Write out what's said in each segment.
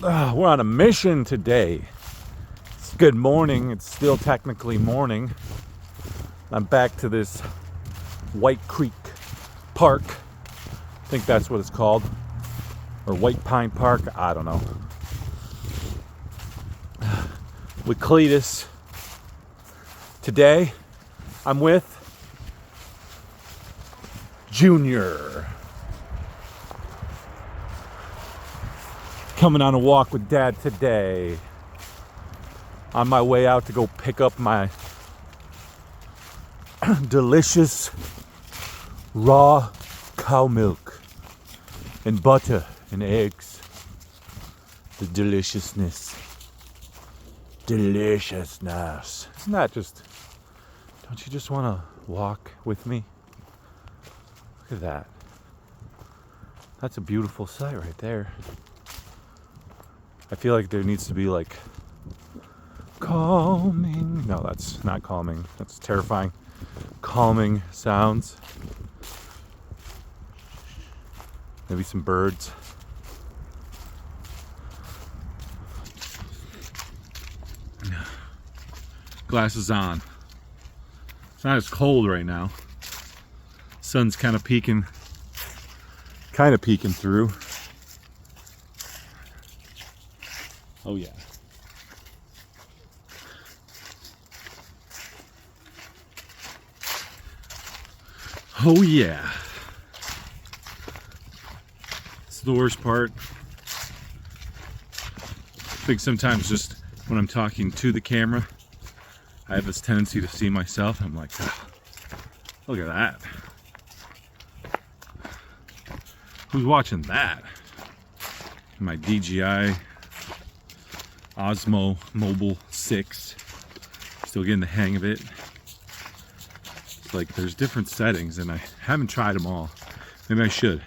We're on a mission today. It's good morning. It's still technically morning. I'm back to this White Creek Park. I think that's what it's called. Or White Pine Park. I don't know. With Cletus. Today, I'm with Junior. Coming on a walk with Dad today. On my way out to go pick up my delicious raw cow milk and butter and eggs. The deliciousness. Deliciousness. Isn't that just... Don't you just want to walk with me? Look at that. That's a beautiful sight right there. I feel like there needs to be like calming. No, that's not calming. That's terrifying. Calming sounds. Maybe some birds. Glasses on. It's not as cold right now. Sun's kind of peeking through. Oh yeah. Oh yeah. It's the worst part. I think sometimes just when I'm talking to the camera, I have this tendency to see myself. I'm like, oh, look at that. Who's watching that? My DJI Osmo Mobile 6. Still getting the hang of it. It's like there's different settings and I haven't tried them all. Maybe I should.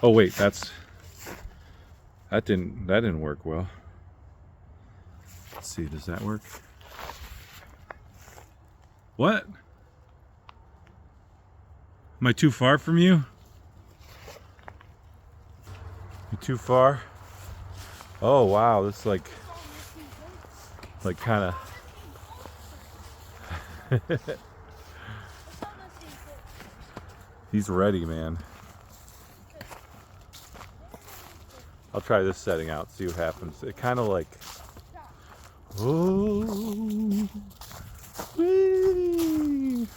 Oh wait, that didn't work well. Let's see, does that work? What? Am I too far from you? You too far? Oh wow, this is like kind of. He's ready, man. I'll try this setting out, see what happens. It kind of like. Oh. Whee.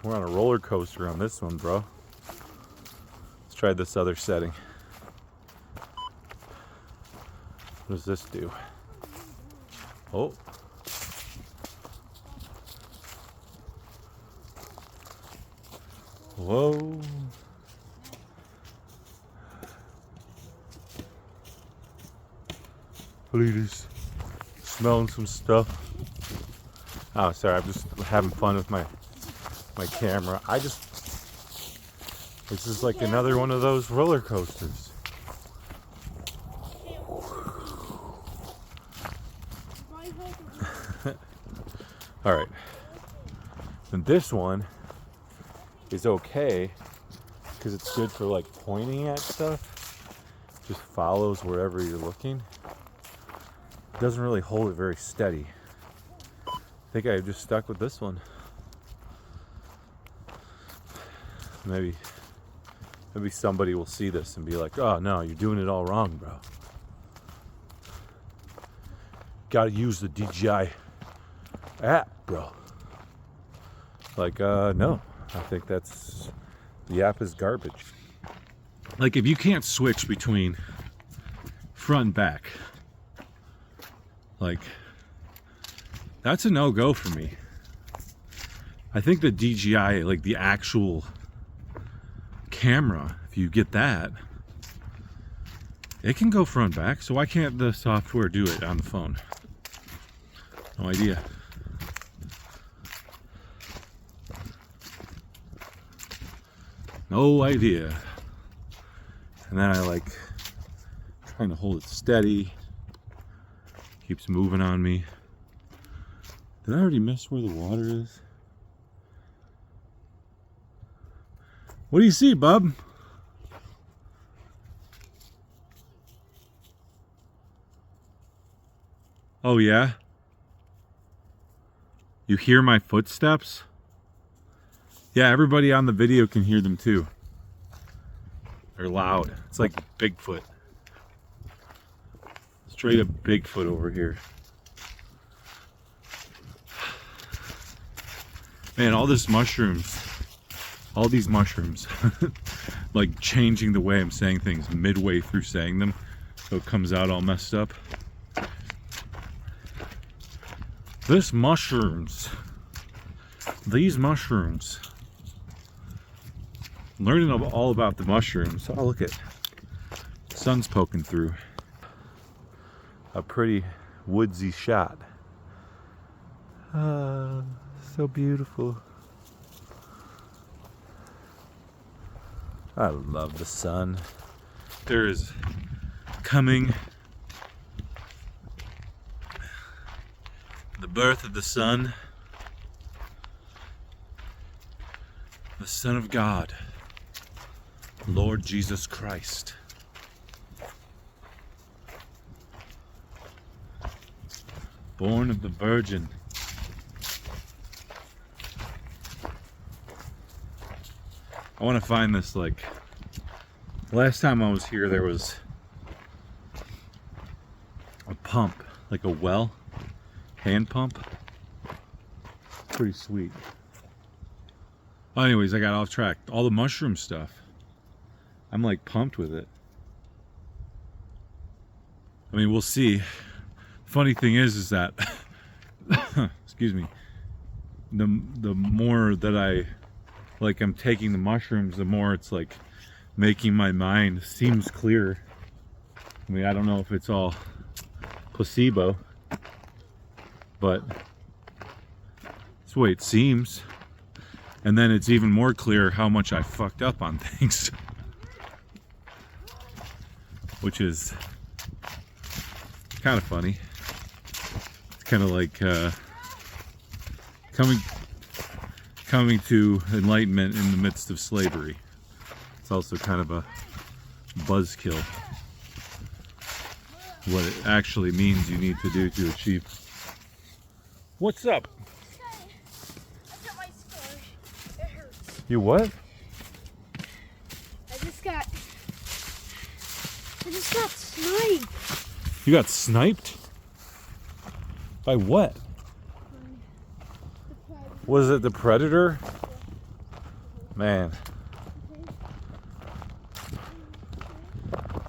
We're on a roller coaster on this one, bro. Let's try this other setting. What does this do? Oh. Whoa. Please. Smelling some stuff. Oh, sorry, I'm just having fun with my camera. This is like another one of those roller coasters. All right. And this one is okay because it's good for like pointing at stuff. Just follows wherever you're looking. It doesn't really hold it very steady. I think I just stuck with this one. Maybe somebody will see this and be like, oh no, you're doing it all wrong, bro. Gotta use the DJI app, bro. Like, no. I think the app is garbage. Like, if you can't switch between front and back, like, that's a no-go for me. I think the DJI, like the actual camera, if you get that, it can go front and back. So why can't the software do it on the phone? No idea. No idea. And then I like trying to hold it steady. Keeps moving on me. Did I already miss where the water is? What do you see, bub? Oh yeah? You hear my footsteps? Yeah, everybody on the video can hear them too. They're loud. It's like Bigfoot. Straight up Bigfoot over here. Man, all these mushrooms, like changing the way I'm saying things midway through saying them, so it comes out all messed up. These mushrooms. Learning all about the mushrooms. Oh, look at the sun's poking through. A pretty woodsy shot. So beautiful. I love the sun. There is coming the birth of the sun, the Son of God, Lord Jesus Christ. Born of the Virgin. I want to find this, like, last time I was here there was a pump, like a well, hand pump. Pretty sweet. Well, anyways, I got off track. All the mushroom stuff, I'm like pumped with it. I mean, we'll see. Funny thing is that excuse me, the more that I'm taking the mushrooms, the more it's like making my mind seems clearer. I mean, I don't know if it's all placebo, but it's the way it seems. And then it's even more clear how much I fucked up on things, which is kind of funny. It's kind of like coming to enlightenment in the midst of slavery. It's also kind of a buzzkill. What it actually means you need to do to achieve. What's up? I got my scar. It hurts. You what? I just got sniped. You got sniped? By what? Was it the predator? Man.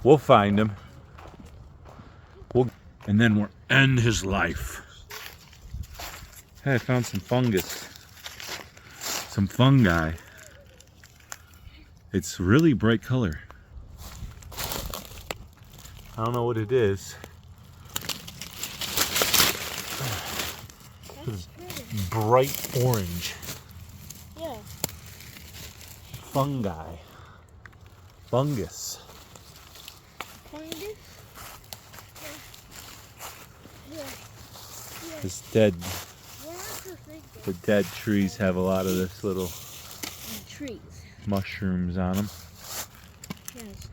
We'll find him. And then we'll end his life. Hey, I found some fungus. Some fungi. It's really bright color. I don't know what it is. It's bright orange. Yeah. Fungi. Fungus. Fungus? Yeah. It's dead. What else do you think? The dead trees have a lot of this little Trees. mushrooms on them. Yes.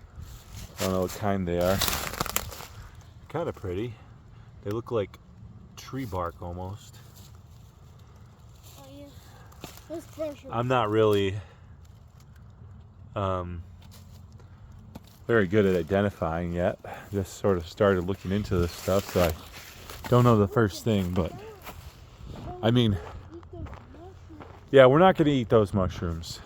I don't know what kind they are. Kind of pretty. They look like tree bark almost. Oh yeah. Let's brush it. I'm not really very good at identifying yet. Just sort of started looking into this stuff, so I don't know the first thing, but I mean, yeah, we're not going to eat those mushrooms.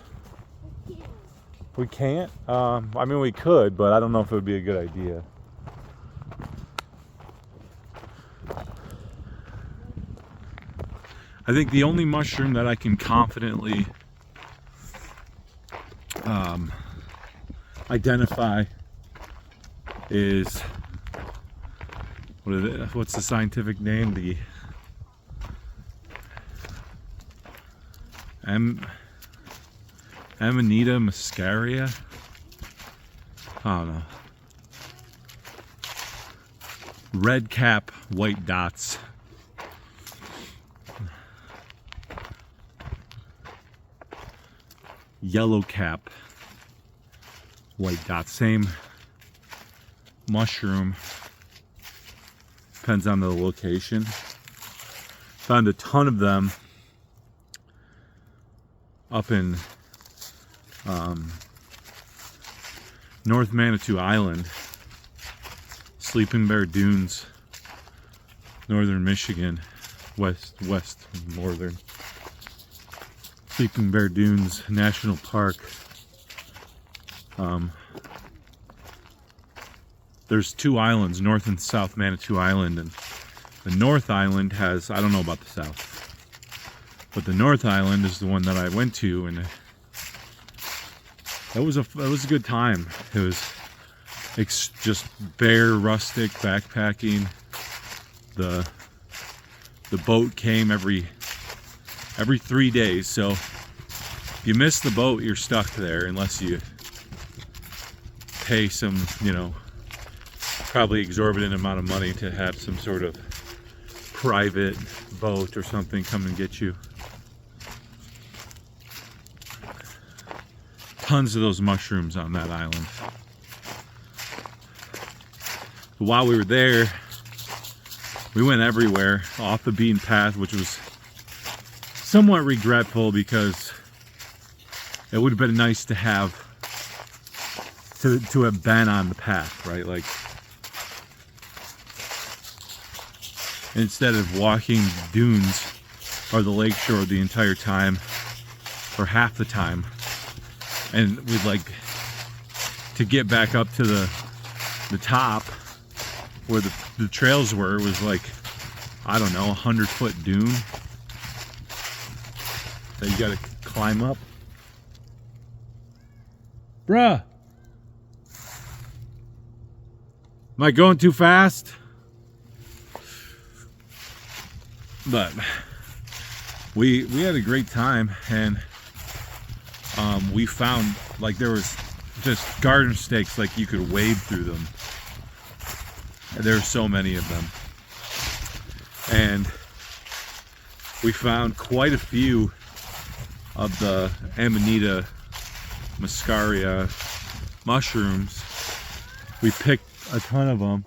We can't? I mean, we could, but I don't know if it would be a good idea. I think the only mushroom that I can confidently identify is, what's the scientific name? The Amanita Muscaria? I don't know. Red cap, white dots. Yellow cap, white dot. Same mushroom, Depends on the location. Found a ton of them up in North Manitou Island, Sleeping Bear Dunes, northern Michigan, west northern. Sleeping Bear Dunes National Park. There's two islands, North and South Manitou Island, and the North Island has, I don't know about the South, but the North Island is the one that I went to, and it was a good time. It was just bare rustic backpacking. The boat came every 3 days, so if you miss the boat, you're stuck there unless you pay some, you know, probably exorbitant amount of money to have some sort of private boat or something come and get you. Tons of those mushrooms on that island. But while we were there, we went everywhere off the beaten path, which was somewhat regretful because it would have been nice to have to have been on the path, right? Like, instead of walking dunes or the lakeshore the entire time or half the time, and we'd like to get back up to the top where the trails were, was like, I don't know, 100-foot dune that you gotta climb up. Bruh, am I going too fast? But we had a great time, and we found, like, there was just garden snakes, like you could wade through them. There's so many of them, and we found quite a few of the Amanita Muscaria mushrooms. We picked a ton of them,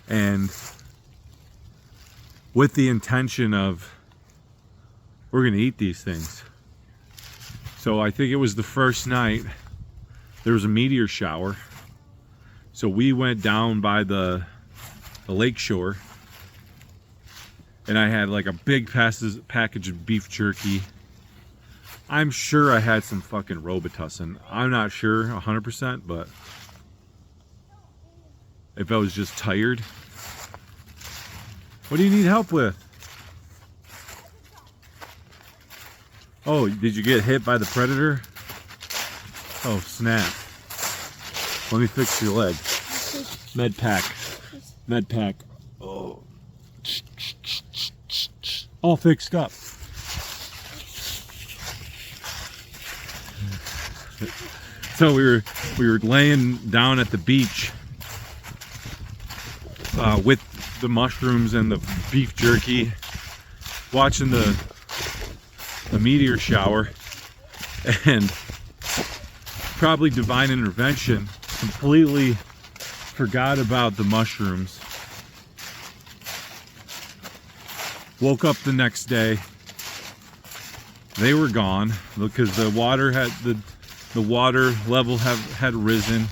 and with the intention of, we're gonna eat these things. So I think it was the first night there was a meteor shower, so we went down by the lake shore, and I had like a big package of beef jerky. I'm sure I had some fucking Robitussin. I'm not sure 100%, but if I was just tired. What do you need help with? Oh, did you get hit by the predator? Oh, snap. Let me fix your leg. Med pack. Med pack. Oh. All fixed up. So we were laying down at the beach with the mushrooms and the beef jerky, watching the meteor shower, and probably divine intervention, completely forgot about the mushrooms. Woke up the next day, they were gone because the water level had risen,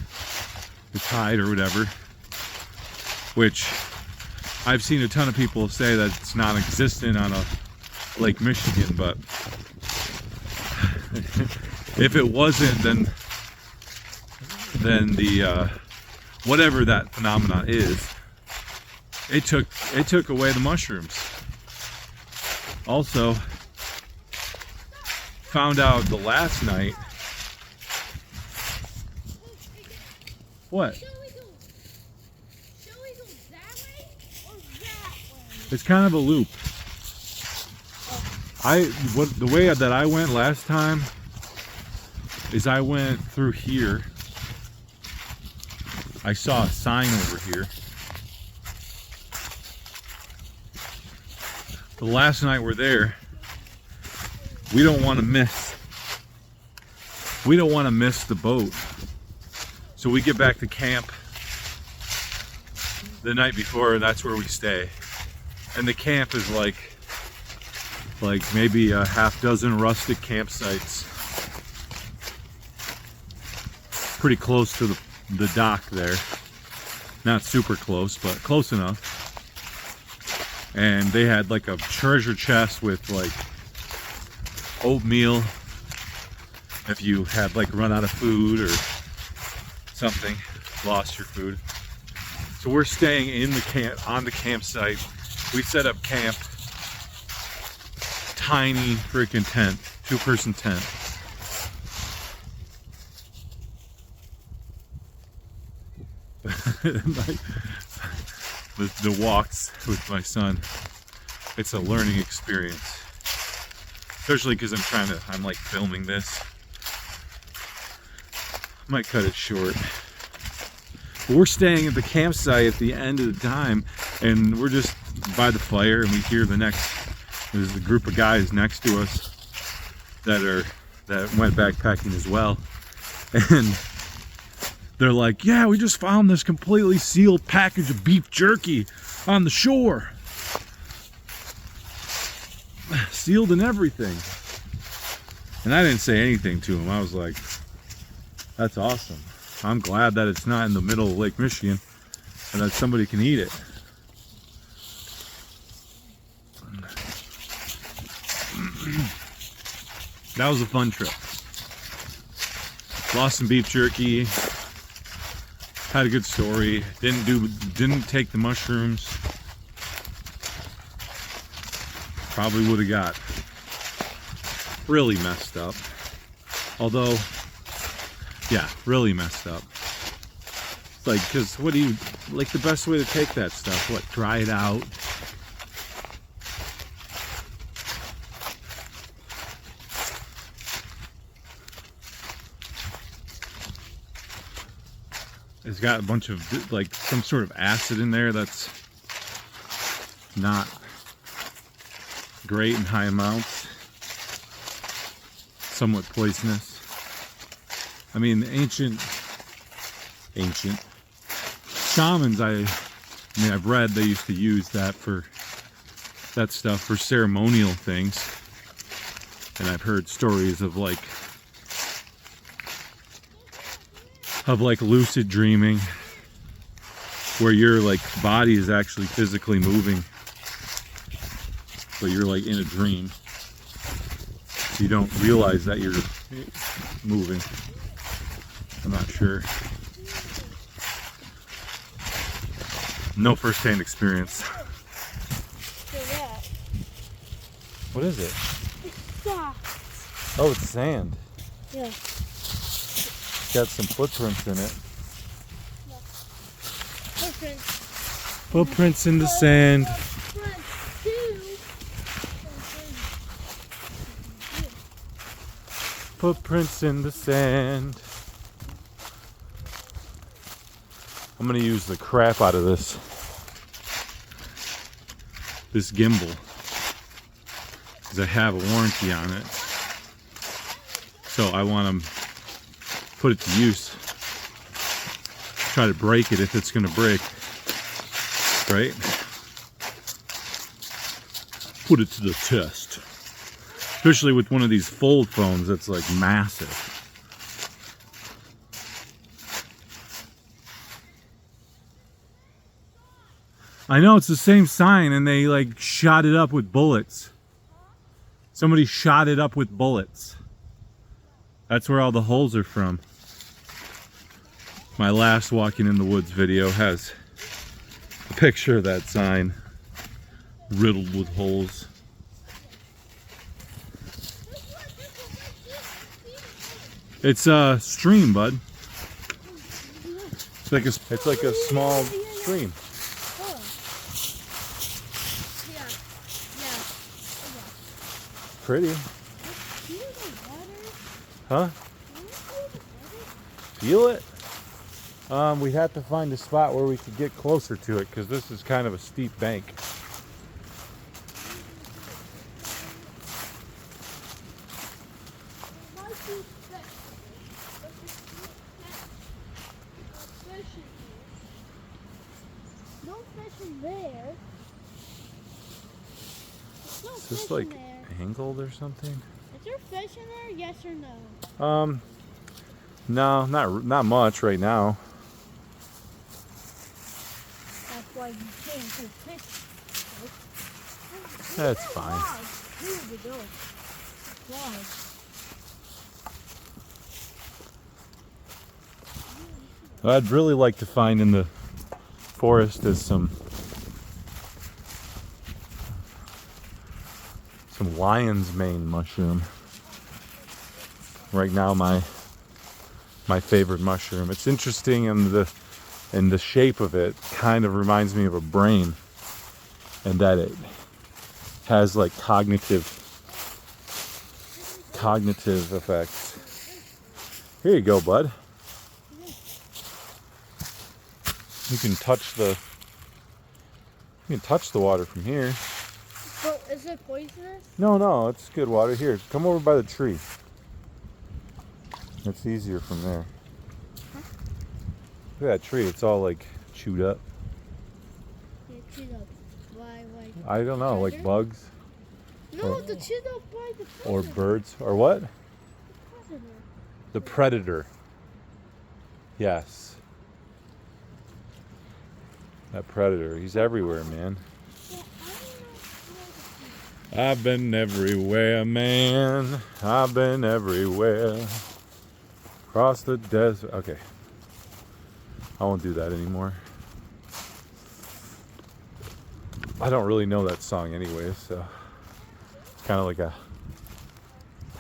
the tide or whatever, which I've seen a ton of people say that it's non-existent on a Lake Michigan, but if it wasn't, then the whatever that phenomenon is, it took away the mushrooms. Also, found out the last night. What? Shall we go that way or that way? It's kind of a loop. The way that I went last time is I went through here. I saw a sign over here. The last night we're there, we don't want to miss the boat. So we get back to camp the night before, and that's where we stay. And the camp is like maybe a half dozen rustic campsites. Pretty close to the dock there. Not super close, but close enough. And they had like a treasure chest with like oatmeal if you had like run out of food or something, lost your food. So we're staying in the camp, on the campsite. We set up camp, tiny freaking tent, 2-person tent. the walks with my son, it's a learning experience, especially because I'm like filming this. I might cut it short. But we're staying at the campsite at the end of the time, and we're just by the fire, and we hear there's a group of guys next to us that went backpacking as well, and they're like, yeah, we just found this completely sealed package of beef jerky on the shore. Sealed and everything. And I didn't say anything to him. I was like, that's awesome. I'm glad that it's not in the middle of Lake Michigan and that somebody can eat it. That was a fun trip. Lost some beef jerky. Had a good story. Didn't take the mushrooms. Probably would have got really messed up. Although, yeah, really messed up. It's like, cause what do you like? The best way to take that stuff? What? Dry it out. It's got a bunch of like some sort of acid in there that's not great in high amounts, somewhat poisonous. I mean, ancient shamans, I've read they used to use that stuff for ceremonial things, and I've heard stories of like lucid dreaming, where your like body is actually physically moving, but you're like in a dream. You don't realize that you're moving. I'm not sure. No first-hand experience. What is it? It's soft. Oh, it's sand. Yeah. Got some footprints in it. Footprints. Footprints in the sand. Footprints in the sand. I'm gonna use the crap out of this gimbal because I have a warranty on it. So I want to put it to use. Try to break it if it's gonna break. Right? Put it to the test. Especially with one of these fold phones that's like massive. I know, it's the same sign, and they like shot it up with bullets. Somebody shot it up with bullets. That's where all the holes are from. My last Walking in the Woods video has a picture of that sign riddled with holes. It's a stream, bud. It's like a small stream. Pretty. Huh? Feel it? We had to find a spot where we could get closer to it because this is kind of a steep bank. No fish in there. There's no Is this fish like in there. angled or something? Is there fish in there? Yes or no? No, not much right now. That's why you can't put fish. That's fine. Here we go. Why? What I'd really like to find in the forest is some lion's mane mushroom. Right now, my favorite mushroom. It's interesting in the shape of it. Kind of reminds me of a brain, and that it has like cognitive effects. Here you go, bud. You can touch the water from here. So is it poisonous? No, it's good water. Here, come over by the tree. It's easier from there. Huh? Look at that tree. It's all like chewed up. Yeah, chewed up. Why? I don't know, like bugs No, the chewed up by the predator. or birds or what? Predator. The predator. Yes. That predator. He's everywhere, man. Yeah, I've been everywhere, man. I've been everywhere. Across the desert. Okay. I won't do that anymore. I don't really know that song anyway, so it's kind of like a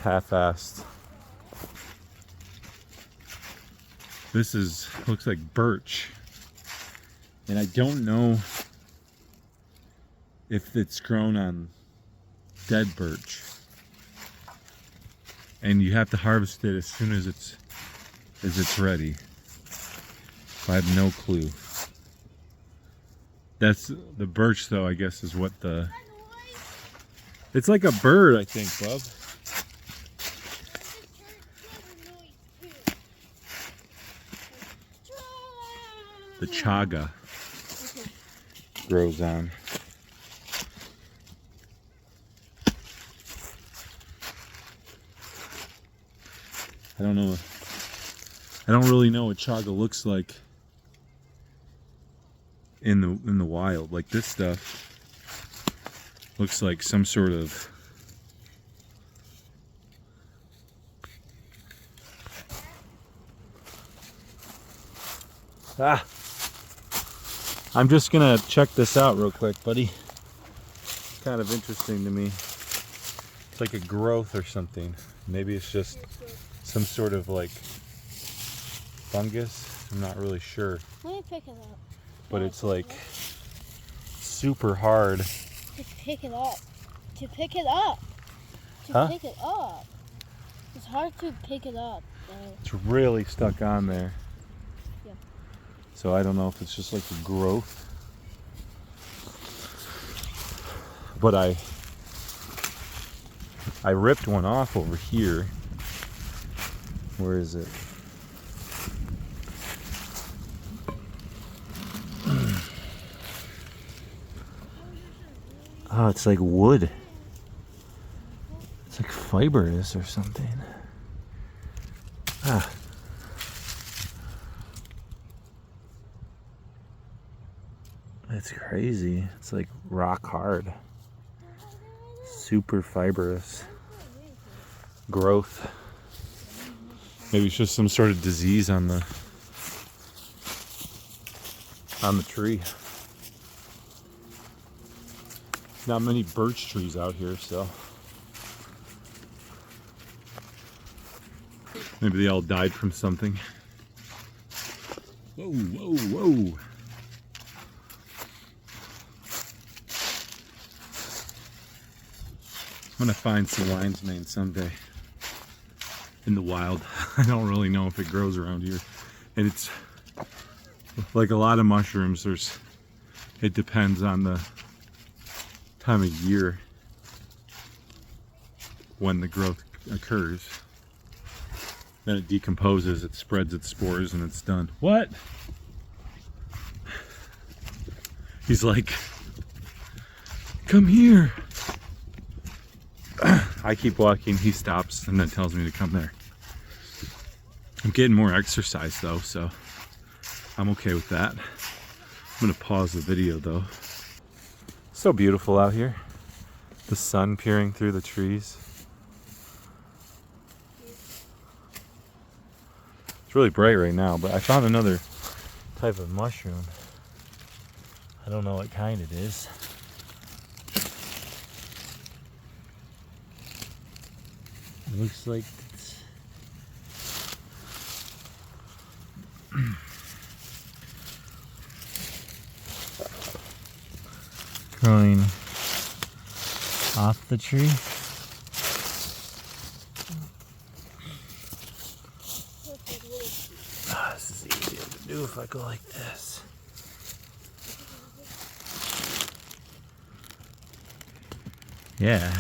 half-assed. This looks like birch. And I don't know if it's grown on dead birch. And you have to harvest it as soon as it's ready. I have no clue. That's the birch, though, I guess, is what the... It's like a bird, I think, bub. The chaga grows on. I don't know. I don't really know what chaga looks like in the wild. Like this stuff looks like some sort of I'm just gonna check this out real quick, buddy. It's kind of interesting to me. It's like a growth or something. Maybe it's just some sort of like fungus. I'm not really sure. Let me pick it up. But it's like super hard. To pick it up. To pick it up. To Huh? pick it up. It's hard to pick it up. It's really stuck on there. Yeah. So I don't know if it's just like a growth. But I ripped one off over here. Where is it? Oh, it's like wood. It's like fibrous or something. Ah. It's crazy. It's like rock hard. Super fibrous. Growth. Maybe it's just some sort of disease on the tree. Not many birch trees out here, so maybe they all died from something. Whoa, whoa, whoa. I'm gonna find some lion's mane someday in the wild. I don't really know if it grows around here. And it's like a lot of mushrooms, it depends on the time of year when the growth occurs. Then it decomposes, it spreads its spores, and it's done. What? He's like, come here. I keep walking, he stops and then tells me to come there. I'm getting more exercise though, so I'm okay with that. I'm gonna pause the video though. So beautiful out here. The sun peering through the trees. It's really bright right now, but I found another type of mushroom. I don't know what kind it is. It looks like it's growing off the tree. This is easier to do if I go like this. Yeah,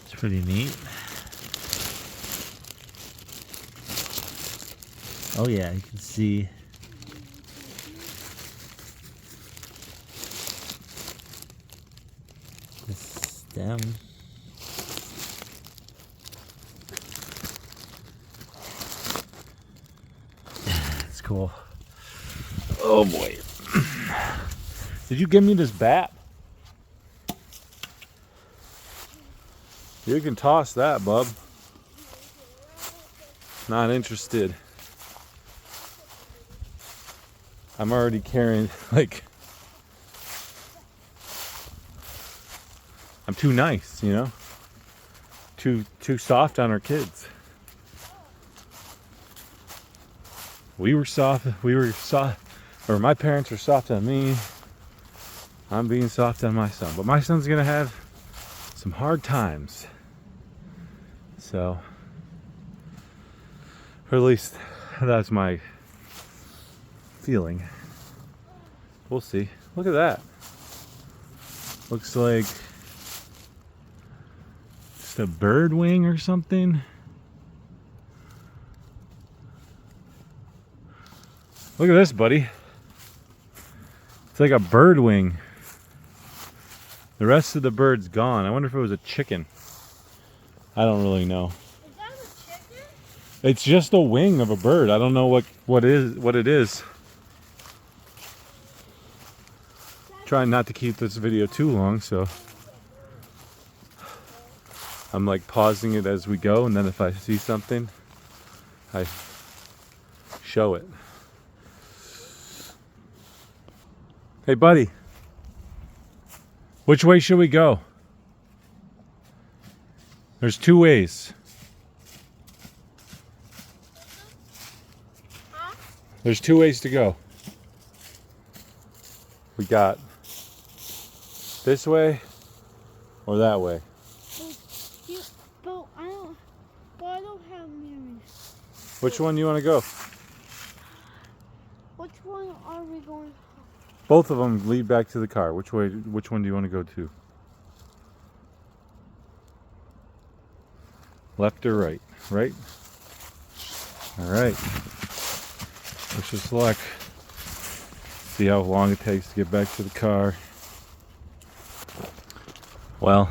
it's pretty neat. Oh yeah, you can see the stem. It's cool. Oh boy. Did you give me this bat? You can toss that, bub. Not interested. I'm already carrying, like, I'm too nice, you know? Too soft on our kids. We were soft, or my parents were soft on me. I'm being soft on my son, but my son's gonna have some hard times. So, or at least that's my feeling. We'll see. Look at that. Looks like just a bird wing or something. Look at this, buddy. It's like a bird wing. The rest of the bird's gone. I wonder if it was a chicken. I don't really know. Is that a chicken? It's just a wing of a bird. I don't know what it is. Trying not to keep this video too long, so I'm like pausing it as we go, and then if I see something, I show it. Hey buddy, which way should we go? There's two ways. Huh? There's two ways to go. We got this way or that way. But I don't have mirrors. Which one do you want to go? Which one are we going? Both of them lead back to the car. Which one do you want to go to? Left or right? Right? Alright. Wish us luck. See how long it takes to get back to the car. Well,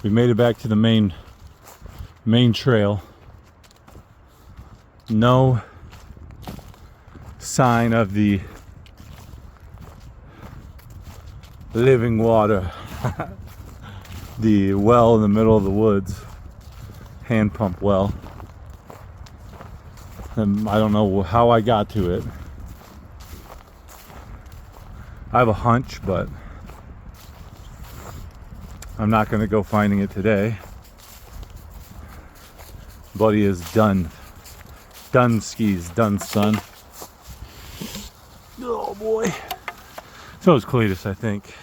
we made it back to the main trail. No sign of the living water. The well in the middle of the woods. Hand pump well. And I don't know how I got to it. I have a hunch, but I'm not going to go finding it today. Buddy is done. Done skis. Done, son. Oh boy. So is Cletus, I think.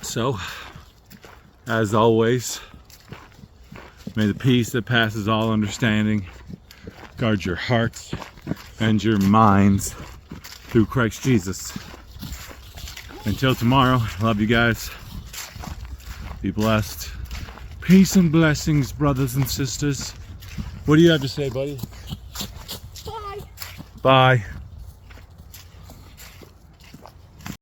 So, as always, may the peace that passes all understanding guard your hearts and your minds through Christ Jesus. Until tomorrow, love you guys. Be blessed. Peace and blessings, brothers and sisters. What do you have to say, buddy? Bye. Bye.